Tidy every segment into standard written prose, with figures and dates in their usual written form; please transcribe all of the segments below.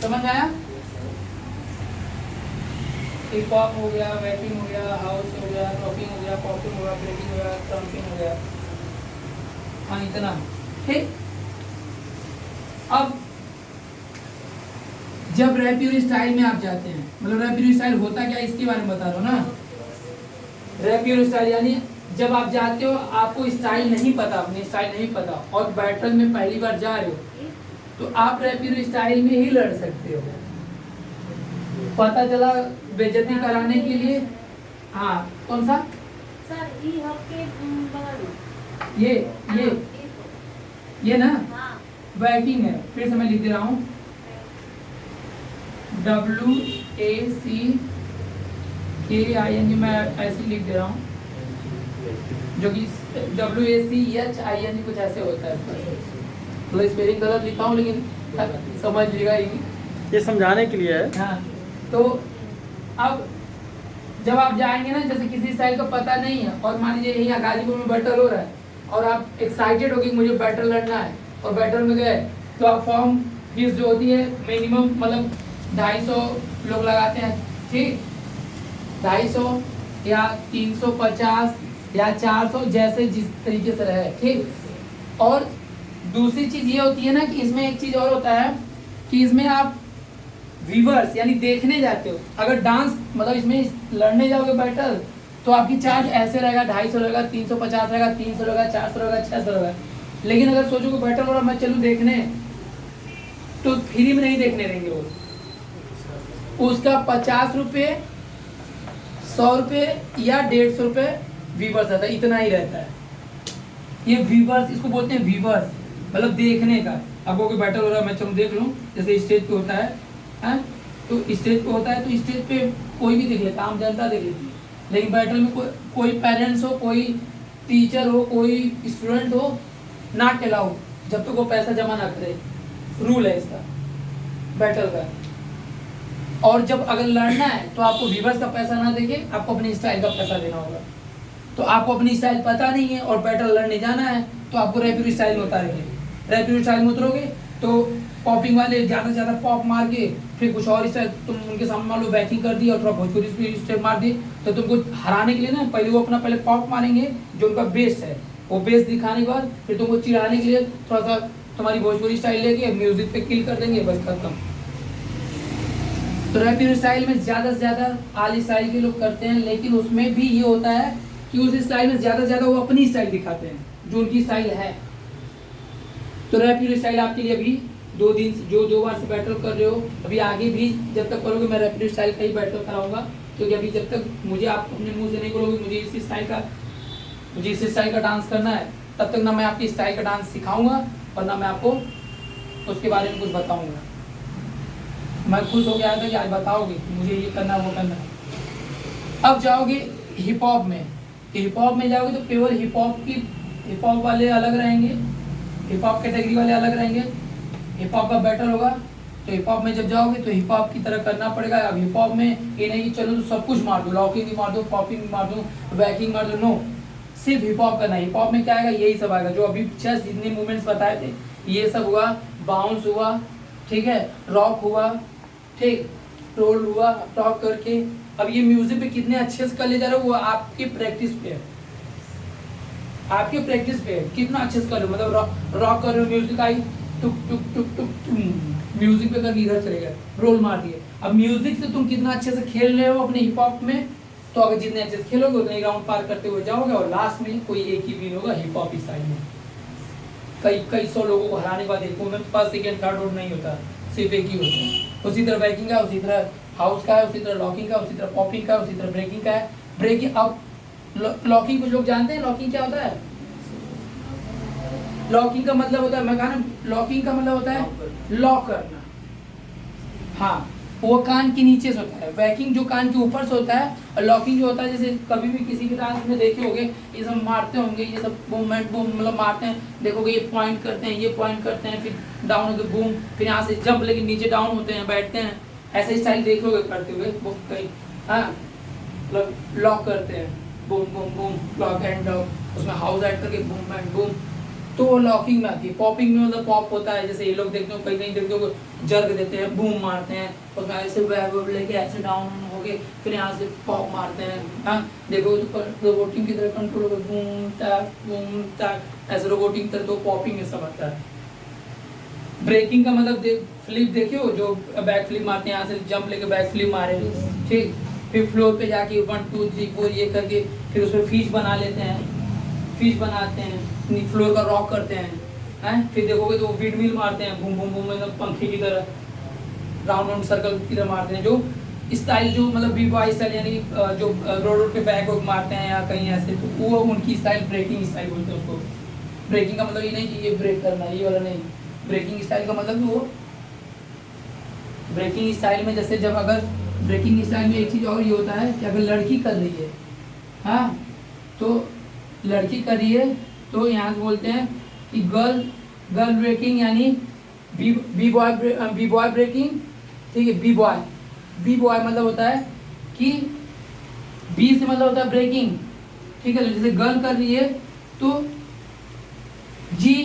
समझ में आया? हिप हॉप हो गया, वैकिंग हो गया, हाउस हो गया, रॉकिंग हो गया, पॉपिंग हो गया, ब्रेकिंग हो गया, ट्रम्पिंग हो गया। हाँ इतना ठीक। अब जब रैप स्टाइल में आप जाते हैं, मतलब रैप स्टाइल होता क्या इसके बारे में बता रहा हूँ ना। रैप स्टाइल यानी जब आप जाते हो आपको स्टाइल नहीं पता, अपनी स्टाइल नहीं पता और बैटल में पहली बार जा रहे हो तो आप रैप स्टाइल में ही लड़ सकते हो। पता चला बेइज्जती कराने के लिए। हाँ कौन सा सर ई हॉके बगल ये ना हाँ वैकिंग है। फिर से मैं लिख दे रहा हूँ WACKING, मैं ऐसे लिख दे रहा हूँ जो कि WACHING कुछ ऐसे होता है। मतलब स्पेलिंग गलत लिखा हूँ लेकिन समझ लीजिएगा ये समझाने के लिए है। हाँ तो अब जब आप जाएंगे ना, जैसे किसी स्टाइल का पता नहीं है और मान लीजिए यहाँ गाजीपुर में बैटल हो रहा है और आप एक्साइटेड हो कि मुझे बैटल लड़ना है और बैटल में गए तो आप फॉर्म फीस जो होती है मिनिमम मतलब 250 लोग लगाते हैं, ठीक, 250 या 350 या 400 जैसे जिस तरीके से रहे, ठीक। और दूसरी चीज ये होती है ना कि इसमें एक चीज और होता है कि इसमें आप व्यूअर्स यानी देखने जाते हो। अगर डांस मतलब इसमें लड़ने जाओगे बैटल तो आपकी चार्ज ऐसे रहेगा, 250 रहेगा, 350 रहेगा, 300 रहेगा, 400 रहेगा, 600 रहेगा। लेकिन अगर सोचो कि बैटल हो रहा मैं चलूँ देखने तो फ्री में नहीं देखने देंगे वो। उसका 50 रुपये, 100 रुपये या 150 रुपये व्यूअर्स रहता है, इतना ही रहता है। ये व्यूअर्स इसको बोलते हैं व्यूअर्स, मतलब देखने का। आपको कोई बैटल हो रहा है मैं चलूँ देख लूँ, जैसे स्टेज पे होता है तो स्टेज पे होता है तो स्टेज पे कोई भी देख लेता, आम जनता देख लेती है। लेकिन बैटल में कोई पेरेंट्स हो, कोई टीचर हो, कोई स्टूडेंट हो, नॉट अलाउड जब तक वो पैसा जमा ना करे। रूल है इसका बैटल का। और जब अगर लड़ना है तो आपको व्यूअर्स का पैसा ना देके आपको अपनी स्टाइल का पैसा देना होगा। तो आपको अपनी स्टाइल पता नहीं है और बैटल लड़ने जाना है तो आपको रैपिड स्टाइल में उतारेंगे। रैपिड स्टाइल में उतरोगे तो पॉपिंग वाले ज़्यादा से ज़्यादा पॉप मार के फिर कुछ और स्टाइल तुम उनके सामने मान लो वैकिंग कर दी और थोड़ा भोजपुरी स्टेप मार दी तो तुमको हराने के लिए ना पहले वो अपना पहले पॉप मारेंगे जो उनका बेस्ट है, वो बेस्ट दिखाने के बाद फिर तुमको चिढ़ाने के लिए थोड़ा सा तुम्हारी भोजपुरी स्टाइल लेके म्यूजिक पे किल कर देंगे, बस खत्म। तो रैपिड स्टाइल में ज़्यादा से ज़्यादा आली स्टाइल के लोग करते हैं, लेकिन उसमें भी ये होता है कि उस स्टाइल में ज़्यादा से ज़्यादा वो अपनी स्टाइल दिखाते हैं जो उनकी स्टाइल है। तो रैपिड स्टाइल आपके लिए अभी 2 दिन जो 2 बार से बैटल कर रहे हो, अभी आगे भी जब तक करोगे मैं रैपिड स्टाइल का ही बैटल कराऊंगा, क्योंकि अभी जब तक मुझे आप अपने मुंह से नहीं बोलोगे मुझे इस स्टाइल का डांस करना है, तब तक ना मैं आपकी स्टाइल का डांस सिखाऊंगा और ना मैं आपको उसके बारे में कुछ बताऊंगा। मैं खुश हो गया था कि आज बताओगे मुझे ये करना वो करना। अब जाओगे हिप हॉप में, हिप हॉप में जाओगे तो प्योर हिप हॉप वाले अलग रहेंगे, हिप हॉप कैटेगरी वाले अलग रहेंगे। हिप हॉप का बैटल होगा तो हिप हॉप में जब जाओगे तो हिप हॉप की तरह करना पड़ेगा। अब हिप हॉप में ये नहीं चलो तो सब कुछ मार दो, लॉकिंग भी मार दो, पॉपिंग भी मार दो, वैकिंग मार दो, नो, सिर्फ हिप हॉप करना। हिप हॉप में क्या आएगा, यही सब आएगा जो अभी जस्ट जितने मूवमेंट्स बताए थे, ये सब हुआ, बाउंस हुआ, ठीक है, रॉक हुआ, ठीक, रोल हुआ, टॉक करके। अब ये म्यूजिक पे कितने अच्छे से कर ले जा रहे हो वो आपकी प्रैक्टिस पे है, आपके प्रैक्टिस पे है कितना अच्छे से कर रहे हो। मतलब रॉक कर रहे हो, music I took took took took music पे करके इधर चले गए, रोल मार दिए। अब म्यूजिक से तुम कितना अच्छे से खेल रहे हो अपने हिप हॉप में, तो अगर जितने अच्छे से खेलोगे उतने राउंड पार करते हुए जाओगे और लास्ट में कोई एक ही विन होगा हिप हॉप स्टाइल में। कई सौ लोगों को हराने के बाद एक में फर्स्ट सेकंड थर्ड रोड नहीं होता, सिर्फ एक ही होता है। उसी तरह वैकिंग का, उसी तरह हाउस का है, उसी तरह लॉकिंग का, उसी तरह पॉपिंग का, उसी तरह ब्रेकिंग का है। ब्रेकिंग, अब लॉकिंग कुछ लोग जानते हैं लॉकिंग क्या होता है? लॉकिंग का मतलब होता है, मैं कहा ना, लॉकिंग का मतलब होता है लॉक करना। हाँ, वो कान के नीचे से होता है, वैकिंग जो कान के ऊपर से होता है, और लॉकिंग जो होता है जैसे कभी भी किसी भी डांस में देखे होंगे ये सब मारते होंगे, ये सब मूवमेंट बूम मतलब मारते हैं, देखोगे ये पॉइंट करते हैं, ये पॉइंट करते हैं, फिर डाउन होकर बूम, फिर यहाँ से जंप लेकिन नीचे डाउन होते हैं, बैठते हैं, ऐसे स्टाइल देखोगे करते हुए वो कहीं। हाँ, मतलब लॉक करते हैं, boom boom boom, lock and lock, उसमें हाउस ऐड करके बूम एंड बूम, तो वो लॉकिंग में आती है। पॉपिंग में मतलब पॉप होता है, जैसे ये लोग देखते हो, कहीं कहीं देखते हो जर्क देते हैं, बूम मारते हैं, और ऐसे वेब लेके ऐसे डाउन हो गए, फिर यहाँ से पॉप मारते हैं। हाँ देखो तो रोबोटिंग की तरह कंट्रोल हो, बूम टैक, ऐसे रोबोटिंग की तरह तो पॉपिंग में सब आता है। ब्रेकिंग का मतलब फ्लिप देखे हो, जो बैक फ्लिप मारते हैं, यहाँ से जंप लेके बैक फ्लिप मारे, ठीक, फिर फ्लोर पे जाके 1 2 3 4 ये करके फिर उसमें फीज बना लेते हैं, फीज बनाते हैं, फ्लोर का रॉक करते हैं, फिर देखोगे तो विंड मिल मारते हैं, बूम बूम बूम एकदम पंखे की तरह, राउंड राउंड सर्कल की तरह मारते हैं। जो स्टाइल जो मतलब बी बॉय स्टाइल यानी जो रोड पे बैक वैक मारते हैं या कहीं ऐसे, तो वो उनकी स्टाइल ब्रेकिंग स्टाइल बोलते हैं उसको। ब्रेकिंग का मतलब ये नहीं कि ये ब्रेक करना, ये वाला नहीं। ब्रेकिंग स्टाइल का मतलब वो ब्रेकिंग स्टाइल में, जैसे जब अगर ब्रेकिंग स्टाइल में एक चीज़ और ये होता है कि अगर लड़की कर रही है, हाँ, तो लड़की कर रही है तो यहाँ से बोलते हैं कि गर्ल ब्रेकिंग, यानी बी बॉय ब्रेकिंग, ठीक है। बी बॉय मतलब होता है कि बी से मतलब होता है ब्रेकिंग, ठीक है। जैसे गर्ल कर रही है तो जी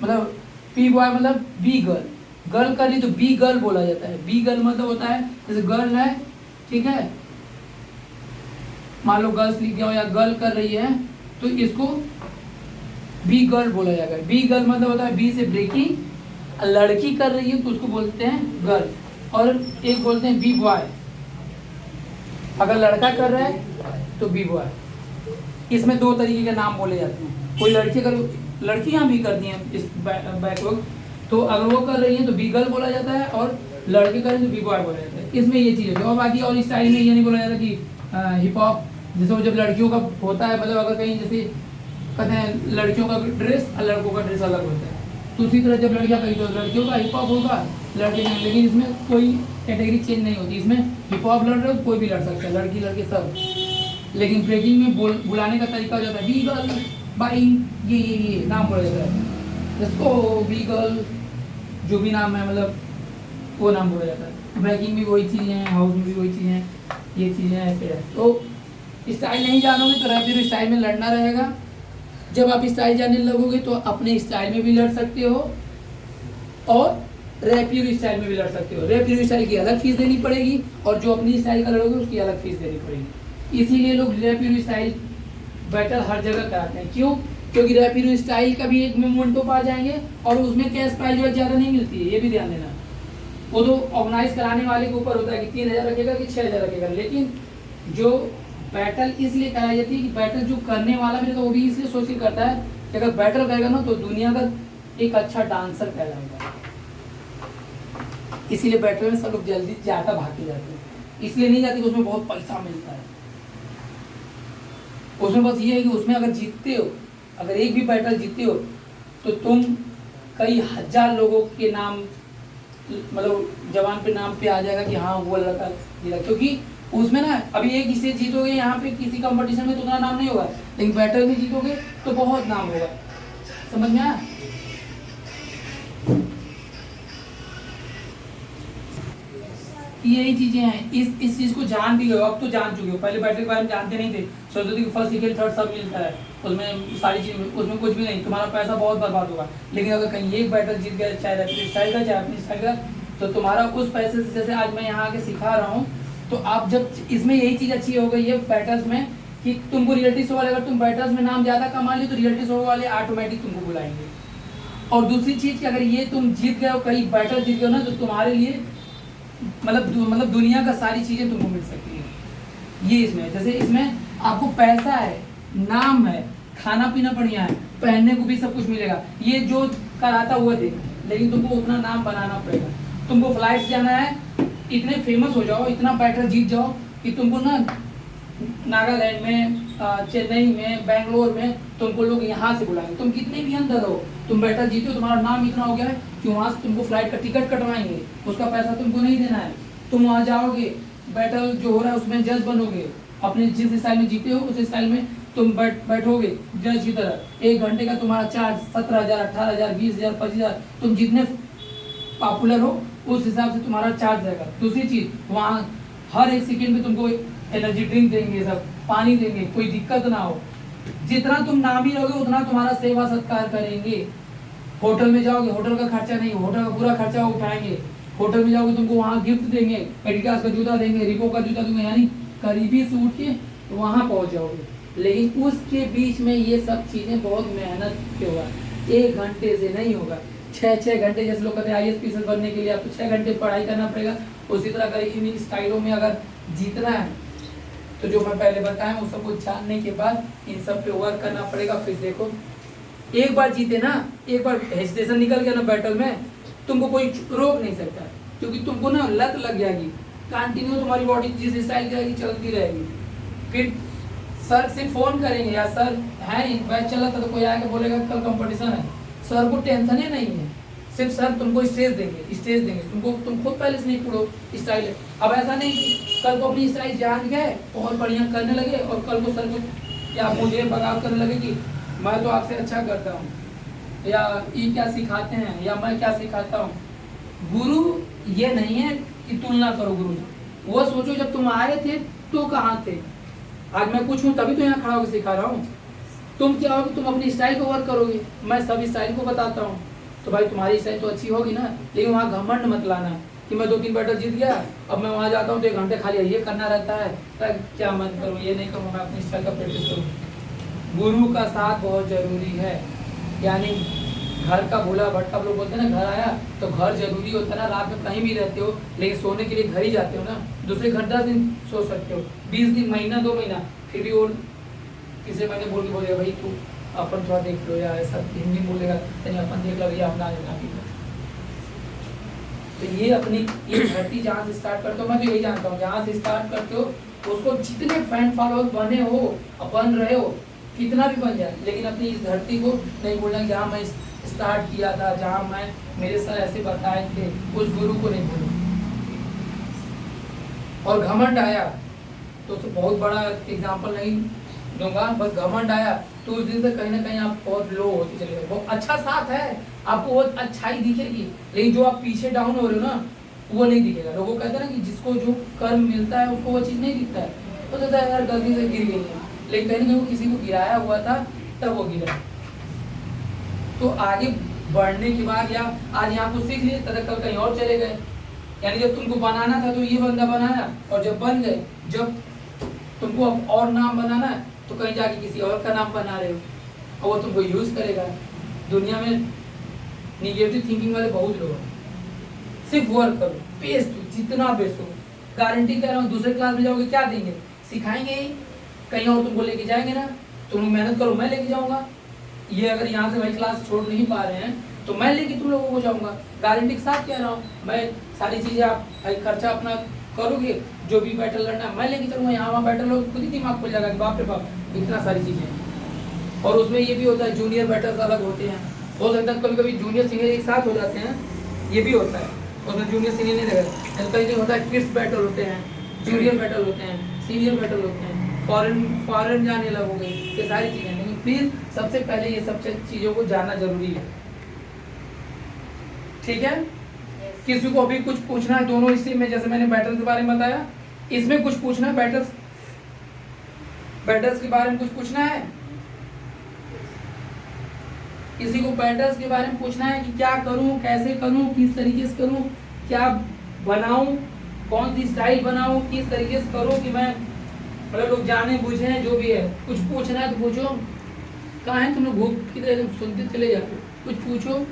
मतलब बी बॉय मतलब बी गर्ल कर रही तो बी गर्ल बोला जाता है। बी गर्ल मतलब होता है जैसे गर्ल है, ठीक है, मान लो गर्ल्स लिख गया हो या गर्ल कर रही है तो इसको बी गर्ल बोला जाएगा। बी गर्ल मतलब होता है बी से ब्रेकिंग, लड़की कर रही है तो उसको बोलते हैं गर्ल, और एक बोलते हैं बी बॉय, अगर लड़का कर रहा है तो बी बॉय। इसमें 2 तरीके के नाम बोले जाते हैं। कोई लड़की अगर लड़कियां भी करती हैं इस बैकवर्क, तो अगर वो कर रही हैं तो बी गर्ल बोला जाता है, और लड़के कर रहे हैं तो बी बॉय बोला जाता है। इसमें ये चीज़ है। और बाकी और स्टाइल में ये नहीं बोला जाता कि हिप हॉप, जैसे वो जब लड़कियों का होता है, मतलब अगर कहीं जैसे कहते हैं लड़कियों का ड्रेस और लड़कों का ड्रेस अलग होता है, तो उसी तरह जब लड़कियां कहीं तो लड़कियों का हिप हॉप होगा, लड़के नहीं। लेकिन इसमें कोई कैटेगरी चेंज नहीं होती। इसमें हिप हॉप लड़ रहे हो कोई भी लड़ सकता है, लड़की लड़के सब। लेकिन ब्रेकिंग में बुलाने का तरीका हो जाता है बी गर्ल बाई, ये नाम बोला जाता है, जिसको बी गर्ल जो भी नाम है मतलब वो नाम बोला जाता है। ब्रेकिंग भी वही चीज़ें हैं, हाउस में भी वही चीज़ें हैं, ये चीज़ें ऐसे है। तो स्टाइल नहीं जानोगे तो रैपिड स्टाइल में लड़ना रहेगा। जब आप स्टाइल जानने लगोगे तो अपने स्टाइल में भी लड़ सकते हो और रैपिड स्टाइल में भी लड़ सकते हो। रैपिड स्टाइल की अलग फीस देनी पड़ेगी और जो अपनी स्टाइल का लड़ोगे उसकी अलग फीस देनी पड़ेगी। इसीलिए लोग रैपिड स्टाइल बैटल हर जगह कराते हैं। क्यों? क्योंकि रैपिड स्टाइल का भी एक मूवमेंट तो पा जाएंगे और उसमें कैश प्राइज ज़्यादा नहीं मिलती है, ये भी ध्यान देना। वो तो ऑर्गेनाइज कराने वाले के ऊपर होता है कि 3000 रखेगा कि 6000 रखेगा। लेकिन जो बैटल इसलिए कराई जाती है कि बैटल जो करने वाला भी तो वो भी इसलिए सोच के करता है कि अगर बैटल करेगा ना तो दुनिया का एक अच्छा डांसर पैदा होगा। इसीलिए बैटल में सब लोग जल्दी ज़्यादा भागते जाते हैं। इसलिए नहीं जाते कि उसमें बहुत पैसा मिलता है। उसमें बस ये है कि उसमें अगर जीतते हो, अगर एक भी बैटल जीतते हो तो तुम कई हजार लोगों के नाम मतलब जवान पे नाम पे आ जाएगा कि हाँ वो लड़का जीता। क्योंकि उसमें ना अभी एक इसे जीतोगे यहाँ पे किसी कंपटीशन में तो उतना नाम नहीं होगा, लेकिन बैटल में जीतोगे तो बहुत नाम होगा। समझ में आया? यही चीजें हैं। इस चीज को जान भी गए हो, अब तो जान चुके हो। पहले बैटल के बारे में जानते नहीं थे, सोचते थे कि फर्स्ट सेकंड थर्ड सब मिलता है, उसमें सारी चीज, उसमें कुछ भी नहीं, तुम्हारा पैसा बहुत बर्बाद होगा। लेकिन अगर कहीं एक बैटल जीत गया, चाहे रैपिड स्टाइल का चाहे अपनी स्टाइल का, तो तुम्हारा उस पैसे से, जैसे आज मैं यहाँ आके सिखा रहा हूँ, तो आप जब इसमें यही चीज़ अच्छी हो गई है बैटल्स में कि तुमको रियलिटी शो वाले, अगर तुम बैटल्स में नाम ज़्यादा कमा ली तो रियलिटी शो वाले ऑटोमेटिक तुमको बुलाएंगे। और दूसरी चीज़ कि अगर ये तुम जीत गए हो, कई बैटल जीत गए हो ना, तो तुम्हारे लिए मतलब दुनिया का सारी चीज़ें तुमको मिल सकती है। ये इसमें जैसे इसमें आपको पैसा है, नाम है, खाना पीना बढ़िया है, पहनने को भी सब कुछ मिलेगा। ये जो कराता हुआ देख, लेकिन तुमको उतना नाम बनाना पड़ेगा। तुमको फ्लाइट जाना है, इतने फेमस हो जाओ, इतना बैटल जीत जाओ कि तुमको ना नागालैंड में, चेन्नई में, बेंगलोर में तुमको लोग यहाँ से बुलाएंगे। तुम कितने भी अंदर हो, तुम बैटल जीते हो, तुम्हारा नाम इतना हो गया है कि वहाँ से तुमको फ्लाइट का टिकट कटवाएंगे, उसका पैसा तुमको नहीं देना है। तुम वहाँ जाओगे, बैटल जो हो रहा है उसमें जज बनोगे, अपने जिस स्टाइल में जीते हो उस स्टाइल में तुम बैठोगे जज की तरह। 1 घंटे का तुम्हारा चार्ज 17,000, 18,000, 20,000, 25,000, तुम जितने पॉपुलर हो उस हिसाब से तुम्हारा चार्ज रहेगा। दूसरी चीज़, वहाँ हर 1 सेकेंड में तुमको एनर्जी ड्रिंक देंगे, सब पानी देंगे, कोई दिक्कत ना हो। जितना तुम नामी रहोगे उतना तुम्हारा सेवा सत्कार करेंगे। होटल में जाओगे, होटल का खर्चा नहीं, होटल का पूरा खर्चा वो उठाएंगे। होटल में जाओगे तुमको वहाँ गिफ्ट देंगे, एडिडास का जूता देंगे, रिबॉक का जूता देंगे, यानी करीबी से उठ के वहाँ पहुँच जाओगे। लेकिन उसके बीच में ये सब चीज़ें बहुत मेहनत के होगा, 1 घंटे से नहीं होगा। 6 घंटे, जैसे लोग कहते हैं IAS PCS बनने के लिए आपको 6 घंटे पढ़ाई करना पड़ेगा। उसी तरह अगर इन स्टाइलों में अगर जीतना है तो जो मैं पहले बताया वो सबको जानने के बाद इन सब पे वर्क करना पड़ेगा। फिर देखो एक बार जीते ना, एक बार हेजिटेशन निकल गया ना बैटल में, तुमको कोई रोक नहीं सकता, क्योंकि तुमको ना लत लग जाएगी, कंटिन्यू तुम्हारी बॉडी जिस स्टाइल जाएगी चलती रहेगी। फिर सर से फोन करेंगे, या सर है बैच चला था तो कोई आके बोलेगा कल कंपटीशन है, सर को टेंशन ही नहीं है, सिर्फ सर तुमको स्टेज देंगे, तुम खुद पहले से नहीं पढ़ो स्टाइल है। अब ऐसा नहीं कि कल को अपनी स्टाइल जान गए और बढ़िया करने लगे और कल को सर को या मुझे बगाव करने लगे कि मैं तो आपसे अच्छा करता हूँ, या ये क्या सिखाते हैं या मैं क्या सिखाता हूँ। गुरु ये नहीं है कि तुलना करो गुरु से, वो सोचो जब तुम आए थे तो कहाँ थे। आज मैं कुछ हूँ तभी तो यहाँ खड़ा होकर सिखा रहा हूँ। तुम क्या होगे, तुम अपनी स्टाइल को वर्क करोगे, मैं सब स्टाइल को बताता हूँ, तो भाई तुम्हारी स्टाइल तो अच्छी होगी ना। लेकिन वहाँ घमंड मत लाना कि मैं 2-3 बैटल जीत गया, अब मैं वहाँ जाता हूँ तो 1 घंटे खाली ये करना रहता है, तो क्या मत करूँ, ये नहीं करूँ, मैं अपनी स्टाइल का प्रैक्टिस करूँ। गुरु का साथ बहुत जरूरी है, यानी घर का भूला भटका, लोग बोलते हैं ना घर आया तो घर जरूरी होता है ना। रात में कहीं भी रहते हो लेकिन सोने के लिए घर ही जाते हो ना, दूसरे घर 10 दिन सो सकते हो, 20 दिन, महीना, 2 महीना, फिर भी वो किसी मैंने बोल के बोलेगा भाई तू अपन थोड़ा देख लो, या ऐसा हिंदी बोलेगा यानी अपन देख लो, या अपना तो ये अपनी ये धरती जहाँ से स्टार्ट करते हो, मैं तो यही जानता हूँ, जहाँ से स्टार्ट करते हो उसको जितने फैन फॉलोअर बने हो, बन रहे हो, कितना भी बन जाए, लेकिन अपनी इस धरती को नहीं भूलना। जहाँ मैं स्टार्ट किया था, जहाँ मैं मेरे सर ऐसे बताए थे, उस गुरु को नहीं भूलो। और घमंड आया तो बहुत बड़ा एग्जाम्पल नहीं दूंगा, बस घमंड आया तो उस दिन से कहीं ना कहीं आप बहुत लो होते चले गए। बहुत अच्छा साथ है, आपको बहुत अच्छाई दिखेगी, लेकिन जो आप पीछे डाउन हो रहे हो ना वो नहीं दिखेगा। लोगों कहते हैं ना कि जिसको जो कर्म मिलता है उसको वो चीज़ नहीं दिखता है, वो कहता है यार गलती से गिर गई है, लेकिन कहीं ना कहीं वो किसी को गिराया हुआ था तब वो गिरा। तो आगे बढ़ने के बाद या आज यहाँ को सीख लिए तब कल कहीं और चले गए, यानी जब तुमको बनाना था तो ये बंदा बनाया, और जब बन गए, जब तुमको अब और नाम बनाना है तो कहीं जाके किसी और का नाम बना रहे हो और वो तुमको यूज करेगा। दुनिया में निगेटिव थिंकिंग वाले बहुत लोग हैं। सिर्फ वर्क करो, बेस्ट जितना बेस्ट हो, गारंटी कह रहा हूँ। दूसरे क्लास में जाओगे क्या देंगे, सिखाएंगे ही, कहीं और तुमको लेके जाएंगे ना, तुम मेहनत करो, मैं लेके जाऊंगा। ये अगर यहाँ से भाई क्लास छोड़ नहीं पा रहे हैं तो मैं लेके तुम लोगों को जाऊंगा, गारंटी के साथ कह रहा हूँ। मैं सारी चीज़ें आप भाई खर्चा अपना करोगे, जो भी बैटल लड़ना मैं लेके चलूँगा। यहाँ वहाँ बैटल लोग खुद ही दिमाग खुल जाएगा कि बाप रे बाप इतना सारी चीज़ें। और उसमें ये भी होता है जूनियर बैटल्स अलग होते हैं, हो सकता है कभी कभी जूनियर सीनियर एक साथ हो जाते हैं, ये भी होता है। उसमें जूनियर सीनियर नहीं रहेगा, कहीं नहीं होता है, किड्स बैटल होते हैं, जूनियर बैटल होते हैं, सीनियर बैटल होते हैं, फॉरेन जाने लगोगे, ये सारी चीज़ें। लेकिन प्लीज़ सबसे पहले ये सब चीज़ों को जानना जरूरी है, ठीक है। किसी को अभी कुछ पूछना है दोनों इसी में, जैसे मैंने बैटल्स के बारे में बताया, इसमें कुछ पूछना है, बैटल्स के बारे में कुछ पूछना है, किसी को बैटल्स के बारे में पूछना है कि क्या करूं, कैसे करूं, किस तरीके से करूं, क्या बनाऊं, कौन सी स्टाइल बनाऊं, किस तरीके से करूं कि मैं मतलब लोग जाने बुझे, जो भी है। कुछ पूछना है तो पूछो। कहाँ है तुम लोग, भूख की तरह सुनते चले जाते, कुछ पूछो।